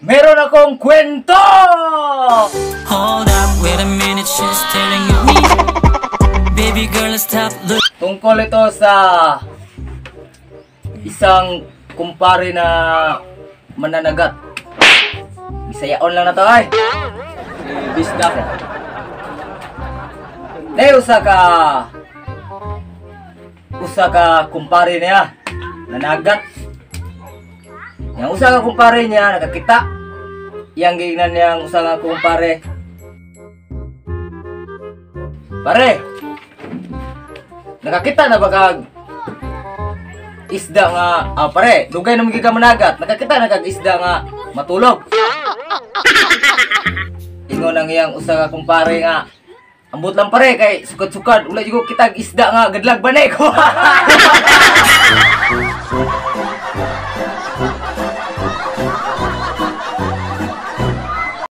Meron akong kwento! Hold up, wait a minute, she's telling you me. Baby girl, stop look. Tungkol ito sa isang kumpare na mananagat. Bisayaon lang na to ay. Bisda ko. Usa ka kumpare niya nanagat. Yang usa ka kumpare niya nakakita. Yang giingnan niyang usa ka kumpare. Pare, nakakita na ba kag isda nga, pare, dugay na magiging managat. Nakakita na kag isda nga matulog. Ingon ang iyang usa ka kumpare nga, ambot lang pare kay sukad-sukad. Wala jud ko kita isda nga gadlag banay ko.